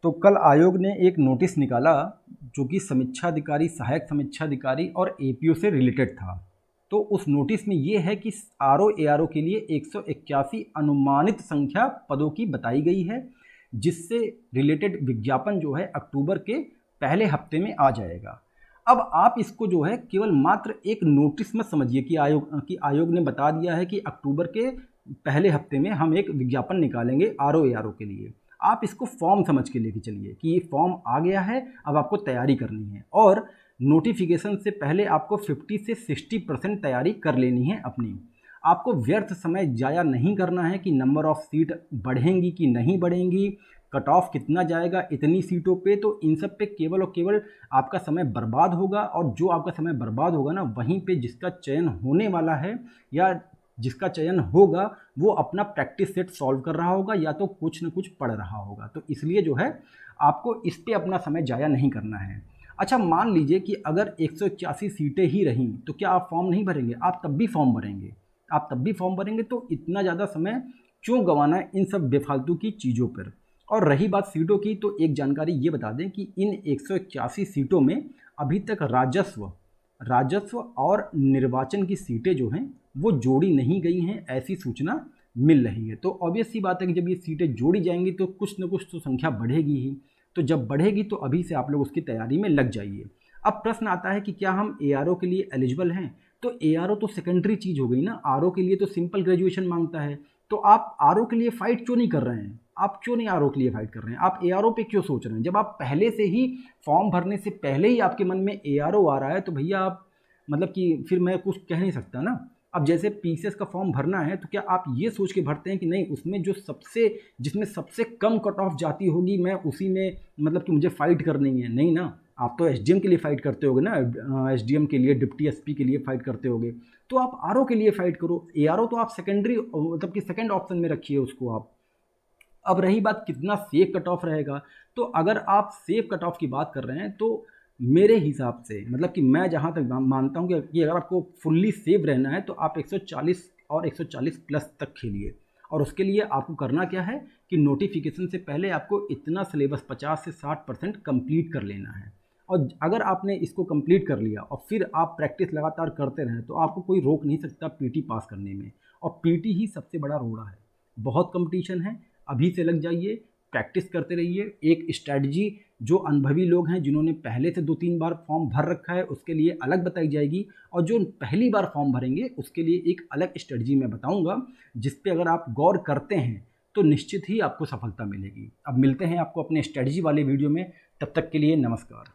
तो कल आयोग ने एक नोटिस निकाला जो कि समीक्षाधिकारी, सहायक समीक्षाधिकारी और एपीओ से रिलेटेड था। तो उस नोटिस में ये है कि आरओ एआरओ के लिए 181 अनुमानित संख्या पदों की बताई गई है, जिससे रिलेटेड विज्ञापन जो है अक्टूबर के पहले हफ्ते में आ जाएगा। अब आप इसको जो है केवल मात्र एक नोटिस मत समझिए कि आयोग ने बता दिया है कि अक्टूबर के पहले हफ्ते में हम एक विज्ञापन निकालेंगे आरओ एआरओ के लिए। आप इसको फॉर्म समझ के लेके चलिए कि ये फॉर्म आ गया है, अब आपको तैयारी करनी है और नोटिफिकेशन से पहले आपको 50 से 60% तैयारी कर लेनी है अपनी। आपको व्यर्थ समय जाया नहीं करना है कि नंबर ऑफ सीट बढ़ेंगी कि नहीं बढ़ेंगी, कट ऑफ कितना जाएगा इतनी सीटों पे, तो इन सब पे केवल और केवल आपका समय बर्बाद होगा। और जो आपका समय बर्बाद होगा ना, वहीं पे जिसका चयन होने वाला है या जिसका चयन होगा वो अपना प्रैक्टिस सेट सॉल्व कर रहा होगा या तो कुछ न कुछ पढ़ रहा होगा। तो इसलिए जो है आपको इस पे अपना समय जाया नहीं करना है। अच्छा, मान लीजिए कि अगर 181 सीटें ही रहीं तो क्या आप फॉर्म नहीं भरेंगे? आप तब भी फॉर्म भरेंगे, आप तब भी फॉर्म भरेंगे। तो इतना ज़्यादा समय क्यों गंवाना है इन सब बेफालतू की चीज़ों पर। और रही बात सीटों की, तो एक जानकारी ये बता दें कि इन 181 सीटों में अभी तक राजस्व और निर्वाचन की सीटें जो हैं वो जोड़ी नहीं गई हैं, ऐसी सूचना मिल रही है। तो ऑब्वियस सी बात है कि जब ये सीटें जोड़ी जाएंगी तो कुछ न कुछ तो संख्या बढ़ेगी ही। तो जब बढ़ेगी तो अभी से आप लोग उसकी तैयारी में लग जाइए। अब प्रश्न आता है कि क्या हम एआरओ के लिए एलिजिबल हैं? तो एआरओ तो सेकेंडरी चीज़ हो गई ना, आरओ के लिए तो सिंपल ग्रेजुएशन मांगता है। तो आप आरओ के लिए फ़ाइट क्यों नहीं कर रहे हैं? आप क्यों नहीं आरओ के लिए फ़ाइट कर रहे हैं? आप एआरओ पे क्यों सोच रहे हैं? जब आप पहले से ही फॉर्म भरने से पहले ही आपके मन में एआरओ आ रहा है तो भैया आप मतलब कि फिर मैं कुछ कह नहीं सकता ना। अब जैसे पीसीएस का फॉर्म भरना है तो क्या आप ये सोच के भरते हैं कि नहीं उसमें जिसमें सबसे कम कट ऑफ जाती होगी मैं उसी में मतलब कि मुझे फ़ाइट करनी है? नहीं ना, आप तो एसडीएम के लिए फ़ाइट करते होगे ना, एसडीएम के लिए, डिप्टी एसपी के लिए फ़ाइट करते होगे। तो आप आरओ के लिए फ़ाइट करो। एआरओ तो आप सेकेंडरी मतलब कि सेकेंड ऑप्शन में रखिए उसको आप। अब रही बात कितना सेफ कट ऑफ रहेगा, तो अगर आप सेफ कट ऑफ की बात कर रहे हैं तो मेरे हिसाब से मतलब कि मैं जहां तक मानता हूं कि अगर आपको फुल्ली सेफ रहना है तो आप 140 और 140 प्लस तक खेलिए। और उसके लिए आपको करना क्या है कि नोटिफिकेशन से पहले आपको इतना सिलेबस 50 से 60% कंप्लीट कर लेना है। और अगर आपने इसको कंप्लीट कर लिया और फिर आप प्रैक्टिस लगातार करते रहें तो आपको कोई रोक नहीं सकता पीटी पास करने में। और पीटी ही सबसे बड़ा रोड़ा है, बहुत कंपटीशन है। अभी से लग जाइए, प्रैक्टिस करते रहिए। एक स्ट्रैटेजी जो अनुभवी लोग हैं जिन्होंने पहले से 2-3 बार फॉर्म भर रखा है उसके लिए अलग बताई जाएगी, और जो पहली बार फॉर्म भरेंगे उसके लिए एक अलग स्ट्रैटेजी मैं बताऊंगा, जिस पे अगर आप गौर करते हैं तो निश्चित ही आपको सफलता मिलेगी। अब मिलते हैं आपको अपने स्ट्रैटेजी वाले वीडियो में, तब तक के लिए नमस्कार।